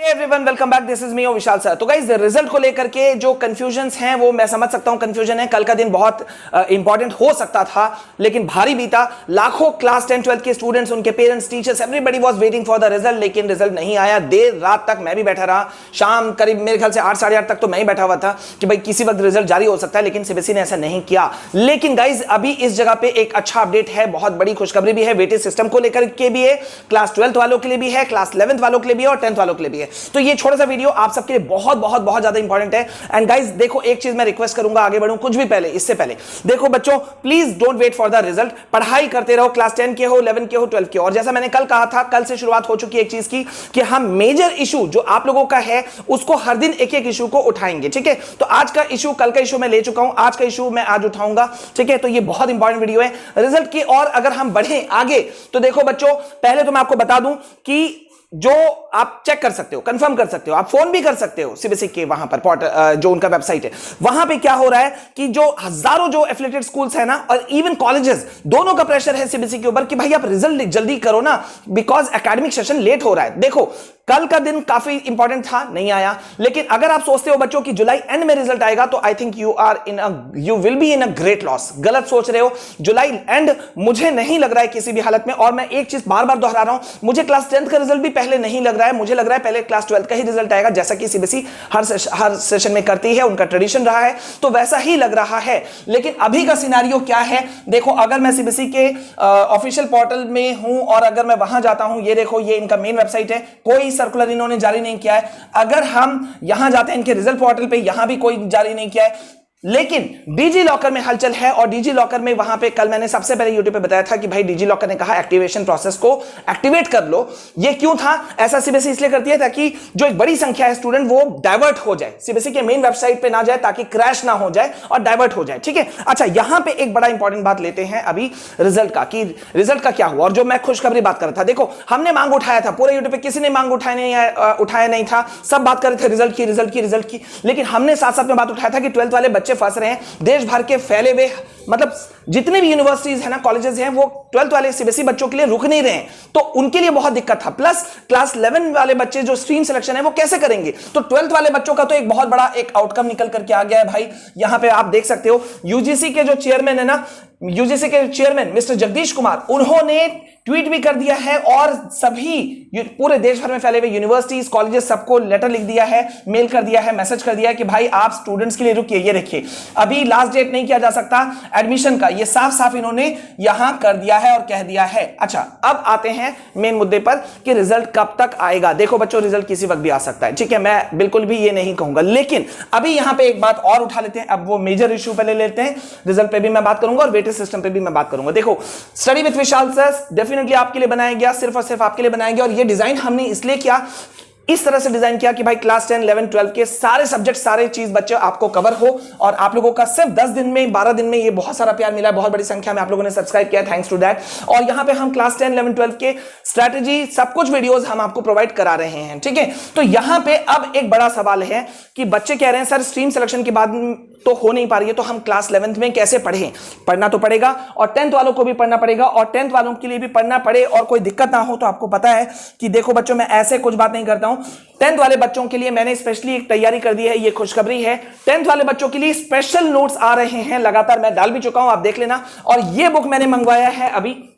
Everyone welcome back, this is me Vishal sir. तो guys result को लेकर के जो कंफ्यूजन्स हैं वो मैं समझ सकता हूं, कंफ्यूजन है। कल का दिन बहुत इंपॉर्टेंट हो सकता था लेकिन भारी बीता। लाखों क्लास 10 12 के स्टूडेंट्स, उनके parents, teachers, everybody was waiting for the result, लेकिन रिजल्ट नहीं आया। देर रात तक मैं भी बैठा रहा, शाम करीब मेरे ख्याल से 8 साढ़े 8 तक तो मैं ही बैठा हुआ था कि भाई किसी वक्त रिजल्ट जारी हो सकता है, लेकिन सीबीएसई ने ऐसा नहीं किया। लेकिन गाइज अभी इस जगह पे एक अच्छा अपडेट है, बहुत बड़ी खुशखबरी भी है। वेटेज सिस्टम को लेकर के भी है, क्लास 12 वालों के लिए भी है, क्लास 11 वालों के लिए भी है और 10th वालों के लिए भी है। तो ये छोटा सा वीडियो आप सबके लिए बहुत बहुत बहुत ज्यादा इंपॉर्टेंट है। एंड गाइस देखो, एक चीज मैं रिक्वेस्ट करूंगा, आगे बढ़ूं कुछ भी पहले, इससे पहले देखो बच्चों, please don't wait for the result. पढ़ाई करते रहो, क्लास 10 के हो, 11 के हो, 12 के हो। और जैसा मैंने कल कहा था, कल से शुरुआत हो चुकी है एक चीज की कि हम मेजर इशू जो आप लोगों का है उसको हर दिन एक एक इशू को उठाएंगे, ठीक है। तो आज का इशू, कल का इशू मैं ले चुका हूं, आज का इशू मैं आज उठाऊंगा, ठीक है। तो ये बहुत इंपॉर्टेंट वीडियो है रिजल्ट की। और अगर हम बढ़े आगे तो देखो बच्चों, पहले तो मैं आपको बता दूं कि जो आप चेक कर सकते हो, कंफर्म कर सकते हो, आप फोन भी कर सकते हो सीबीएसई के वहां पर जो उनका वेबसाइट है, वहां पे क्या हो रहा है कि जो हजारों जो एफिलिएटेड स्कूल्स है ना और इवन कॉलेजेस, दोनों का प्रेशर है सीबीएसई के ऊपर कि भाई आप रिजल्ट जल्दी करो ना, बिकॉज एकेडमिक सेशन लेट हो रहा है। देखो कल का दिन काफी इंपॉर्टेंट था, नहीं आया, लेकिन अगर आप सोचते हो बच्चों कि जुलाई एंड में रिजल्ट आएगा तो I think you will be in a great loss. गलत सोच रहे हो। जुलाई एंड मुझे नहीं लग रहा है किसी भी हालत में। और मैं एक चीज बार बार दोहरा रहा हूं, मुझे क्लास 10th का रिजल्ट भी पहले नहीं लग रहा है, मुझे लग रहा है पहले क्लास 12th का ही रिजल्ट आएगा, जैसा कि सीबीएसई हर सेशन में करती है, उनका ट्रेडिशन रहा है, तो वैसा ही लग रहा है। लेकिन अभी का सिनेरियो क्या है, देखो अगर मैं सीबीएसई के ऑफिशियल पोर्टल में हूं और अगर मैं वहां जाता हूं, ये देखो ये इनका मेन वेबसाइट है, कोई सर्कुलर इन्होंने जारी नहीं किया है। अगर हम यहां जाते हैं इनके रिजल्ट पोर्टल पे, यहां भी कोई जारी नहीं किया है, लेकिन डिजी लॉकर में हलचल है। और डिजी लॉकर में वहां पे कल मैंने सबसे पहले यूट्यूब पे बताया था कि भाई डिजी लॉकर ने कहा एक्टिवेशन प्रोसेस को एक्टिवेट कर लो। ये क्यों था? ऐसा सीबीएसई इसलिए करती है ताकि जो एक बड़ी संख्या है स्टूडेंट वो डाइवर्ट हो जाए, सीबीएसई के मेन वेबसाइट पे ना जाए, ताकि क्रैश ना हो जाए और डाइवर्ट हो जाए, ठीक है। अच्छा, यहां पे एक बड़ा इंपॉर्टेंट बात लेते हैं अभी रिजल्ट का, कि रिजल्ट का क्या हुआ। और जो मैं खुशखबरी बात कर रहा था, देखो हमने मांग उठाया था, पूरे यूट्यूब पे किसी ने मांग उठाया नहीं था, सब बात कर रहे थे रिजल्ट की, रिजल्ट की, रिजल्ट की। लेकिन हमने साथ साथ में बात उठाया था कि 12th वाले बच्चे फंस रहे हैं देश भर के फैले हुए, मतलब जितने भी यूनिवर्सिटीज है ना, कॉलेजेस हैं, वो 12th वाले सीबीएसई बच्चों के लिए रुक नहीं रहे हैं, तो उनके लिए बहुत दिक्कत था। प्लस क्लास 11 वाले बच्चे जो स्ट्रीम सिलेक्शन है वो कैसे करेंगे, तो 12th वाले बच्चों का तो एक बहुत बड़ा एक आउटकम निकल करके आ गया है भाई। यहां पे आप देख सकते हो यूजीसी के जो चेयरमैन है ना, यूजीसी के चेयरमैन मिस्टर जगदीश कुमार, उन्होंने ट्वीट भी कर दिया है और सभी पूरे देश भर में फैले हुए यूनिवर्सिटीज, कॉलेजेस, सबको लेटर लिख दिया है, मेल कर दिया है, मैसेज कर दिया है कि भाई आप स्टूडेंट्स के लिए रुकिए। ये देखिए, अभी लास्ट डेट नहीं किया जा सकता एडमिशन का, ये साफ साफ इन्होंने यहां कर दिया है और कह दिया है। अच्छा, अब आते हैं मेन मुद्दे पर कि रिजल्ट कब तक आएगा। देखो बच्चों, रिजल्ट किसी वक्त भी आ सकता है, ठीक है, मैं बिल्कुल भी ये नहीं कहूंगा, लेकिन अभी यहां पे एक बात और उठा लेते हैं। अब वो मेजर इश्यू पहले लेते हैं, रिजल्ट पे भी मैं बात करूंगा और वेटेज सिस्टम पे भी मैं बात करूंगा। देखो, study with Vishal sir definitely आपके लिए बनाया गया, सिर्फ और सिर्फ आपके लिए बनाया गया। और ये डिजाइन हमने इसलिए किया, इस तरह से डिजाइन किया कि भाई क्लास 10 11 12 के सारे सब्जेक्ट, सारे चीज बच्चे आपको कवर हो। और आप लोगों का सिर्फ 10 दिन में, 12 दिन में ये बहुत सारा प्यार मिला, बहुत बड़ी संख्या में आप लोगों ने सब्सक्राइब किया, थैंक्स टू दैट। और यहां पे हम क्लास 10 11 12 के स्ट्रैटेजी, सब कुछ वीडियोस हम आपको प्रोवाइड करा रहे हैं, ठीक है। तो यहां पे अब एक बड़ा सवाल है कि बच्चे कह रहे हैं सर स्ट्रीम सिलेक्शन के बाद तो हो नहीं पा रही है, तो हम क्लास 11th में कैसे पढ़ें। पढ़ना तो पड़ेगा और 10th वालों को भी पढ़ना पड़ेगा, और 10th वालों के लिए भी पढ़ना पड़े और कोई दिक्कत ना हो। तो आपको पता है कि देखो बच्चों, मैं ऐसे कुछ बात नहीं करता हूं। 10th वाले बच्चों के लिए मैंने स्पेशली एक तैयारी कर दी है, ये खुशखबरी है। 10th वाले बच्चों के लिए स्पेशल नोट्स आ रहे हैं, लगातार मैं डाल भी चुका हूं, आप देख लेना। और ये बुक मैंने मंगवाया है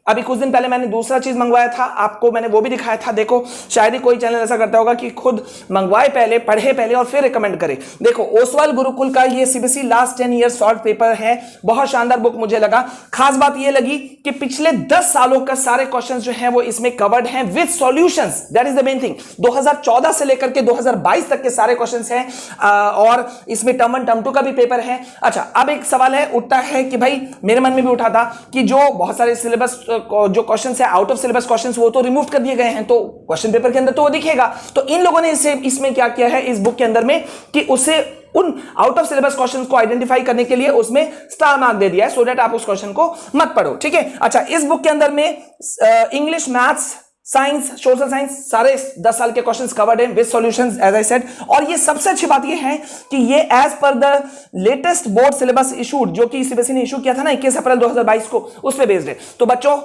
अभी कुछ दिन पहले मैंने दूसरा चीज मंगवाया था, आपको मैंने वो भी दिखाया था। देखो, शायद ही कोई चैनल ऐसा करता होगा कि खुद मंगवाए पहले, पढ़े पहले और फिर रिकमेंड करे। देखो, ओसवाल गुरुकुल का ये CBSE last 10 year short paper है, बहुत शानदार बुक मुझे लगा। खास बात ये लगी कि पिछले 10 सालों का सारे क्वेश्चंस जो हैं वो इसमें कवर्ड हैं with solutions, that is the main thing. 2014 से लेकर के 2022 तक के सारे क्वेश्चंस हैं, और इसमें टर्म 1 टर्म 2 का भी पेपर है। अच्छा, अब एक सवाल है उठता है कि भाई मेरे मन में भी उठा था कि जो बहुत सारे सिलेबस जो क्वेश्चंस है, आउट ऑफ सिलेबस क्वेश्चंस, वो तो रिमूव कर दिए गए हैं, तो क्वेश्चन पेपर के अंदर तो वो दिखेगा। तो इन लोगों ने इसमें क्या किया है इस बुक के अंदर में कि उसे उन आउट ऑफ सिलेबस क्वेश्चंस को आइडेंटिफाई करने के लिए उसमें स्टार मार्क दे दिया है, सो दैट आप उस क्वेश्चन को मत पढ़ो, ठीक है। अच्छा, इस बुक के अंदर में English, maths, science, social science, सारे 10 साल के क्वेश्चंस कवर्ड हैं with solutions as I said. और ये सबसे अच्छी बात ये है कि ये as per the latest board syllabus issued, जो कि सीबीएसई ने इशू किया था ना 21 अप्रैल 2022 को, उस पे बेस्ड है। तो बच्चों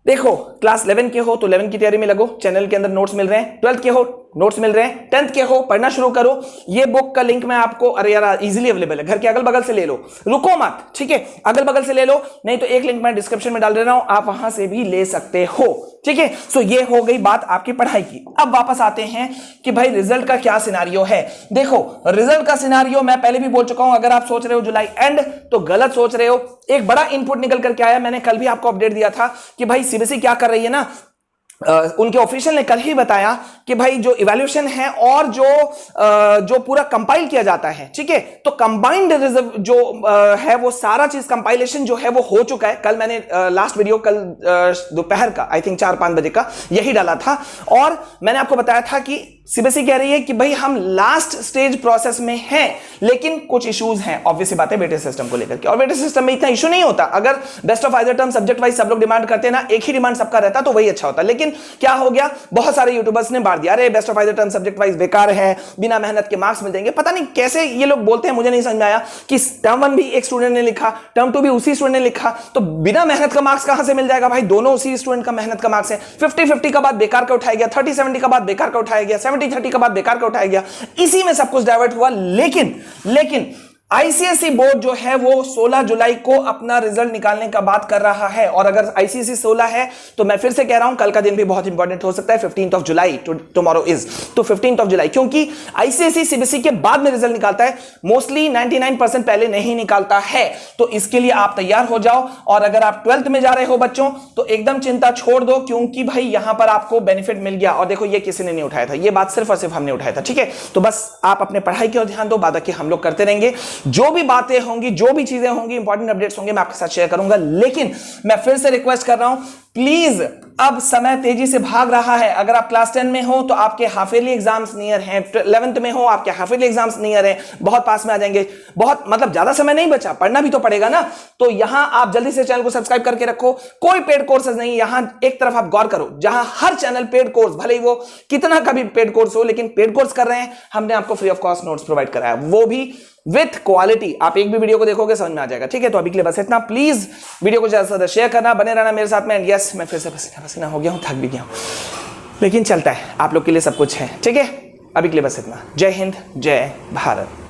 देखो क्लास 11 के हो तो 11 की तैयारी में लगो, चैनल के अंदर नोट्स मिल रहे हैं। 12th के हो नोट्स मिल रहे हैं। 10th के हो पढ़ना शुरू करो। ये बुक का लिंक मैं आपको, अरे यार इजीली अवेलेबल है, घर के अगल बगल से ले लो, रुको मत, ठीक है, अगल बगल से ले लो, नहीं तो एक लिंक मैं डिस्क्रिप्शन में डाल दे रहा हूं, आप वहां से भी ले सकते हो, ठीक है। सो ये हो गई बात आपकी पढ़ाई की। अब वापस आते हैं कि भाई रिजल्ट का क्या सिनारियो है। देखो रिजल्ट का सिनारियो मैं पहले भी बोल चुका हूं, अगर आप सोच रहे हो जुलाई एंड तो गलत सोच रहे हो। एक बड़ा इनपुट निकल करके आया, मैंने कल भी आपको अपडेट दिया था कि भाई सीबीएसई क्या कर रही है ना, उनके ऑफिशियल ने कल ही बताया कि भाई जो इवैल्यूएशन है और जो पूरा कंपाइल किया जाता है, ठीक है, तो कंबाइंड रिजर्व जो है वो सारा चीज कंपाइलेशन जो है वो हो चुका है। कल मैंने लास्ट वीडियो कल दोपहर का आई थिंक 4-5 बजे का यही डाला था और मैंने आपको बताया था कि सीबीएसई कह रही है कि भाई हम लास्ट स्टेज प्रोसेस में हैं, लेकिन कुछ इश्यूज हैं, ऑब्वियसली बात है वेटेज सिस्टम को लेकर के, और वेटेज सिस्टम में इतना इशू नहीं होता। अगर best of either term subject wise सब लोग डिमांड करते हैं ना, एक ही डिमांड सबका रहता तो वही अच्छा होता। लेकिन क्या हो गया, बहुत सारे यूट्यूबर्स ने बांट दिया, अरे best of either term subject wise बेकार है, बिना मेहनत के मार्क्स मिल जाएंगे। पता नहीं कैसे ये लोग बोलते हैं, मुझे नहीं समझ में आया कि टर्म 1 भी एक स्टूडेंट ने लिखा, टर्म 2 भी उसी स्टूडेंट ने लिखा, तो बिना मेहनत का मार्क्स कहां से मिल जाएगा भाई? दोनों उसी स्टूडेंट का मेहनत का मार्क्स है। 50-50 का बाद बेकार का उठाया गया, 30-70 का बाद बेकार का उठाया गया, 70-30 का बाद बेकार का उठाया गया, इसी में सब कुछ डाइवर्ट हुआ। लेकिन आईसीएसई बोर्ड जो है वो 16 जुलाई को अपना रिजल्ट निकालने का बात कर रहा है, और अगर आईसीएसई 16 है तो मैं फिर से कह रहा हूं कल का दिन भी बहुत इंपॉर्टेंट हो सकता है, 15th of July, tomorrow is, तो 15th ऑफ जुलाई, क्योंकि आईसीएसई सीबीएसई के बाद में रिजल्ट निकालता है, मोस्टली 99% पहले नहीं निकालता है। तो इसके लिए आप तैयार हो जाओ, और अगर आप 12th में जा रहे हो बच्चों तो एकदम चिंता छोड़ दो, क्योंकि भाई यहां पर आपको बेनिफिट मिल गया। और देखो ये किसी ने नहीं उठाया था, ये बात सिर्फ और सिर्फ हमने उठाया था, ठीक है। तो बस आप अपने पढ़ाई की ओर ध्यान दो, बाकी हम लोग करते रहेंगे, जो भी बातें होंगी, जो भी चीजें होंगी, इंपॉर्टेंट अपडेट्स होंगे, मैं आपके साथ शेयर करूंगा। लेकिन मैं फिर से रिक्वेस्ट कर रहा हूं, प्लीज अब समय तेजी से भाग रहा है। अगर आप क्लास 10 में हो तो आपके हाफ ईयरली एग्जाम्स नियर हैं, 11th में हो आपके हाफ ईयरली एग्जाम्स नियर हैं, बहुत पास में आ जाएंगे, बहुत मतलब ज्यादा समय नहीं बचा, पढ़ना भी तो पड़ेगा ना। तो यहां आप जल्दी से चैनल को सब्सक्राइब करके रखो, कोई पेड कोर्सेज नहीं, यहां एक तरफ आप गौर करो, जहां हर चैनल पेड कोर्स, भले ही वो कितना का भी पेड कोर्स हो, लेकिन पेड कोर्स कर रहे हैं, हमने आपको free of cost notes provide कराया, वो भी विथ क्वालिटी। आप एक भी वीडियो को देखोगे समझ में आ जाएगा, ठीक है। तो अभी के लिए बस इतना, प्लीज वीडियो को ज्यादा से ज्यादा शेयर करना, बने रहना मेरे साथ में। एंड यस, मैं फिर से पसीना हो गया हूं, थक भी गया हूं, लेकिन चलता है, आप लोग के लिए सब कुछ है, ठीक है। अभी के लिए बस इतना। जय हिंद, जय भारत।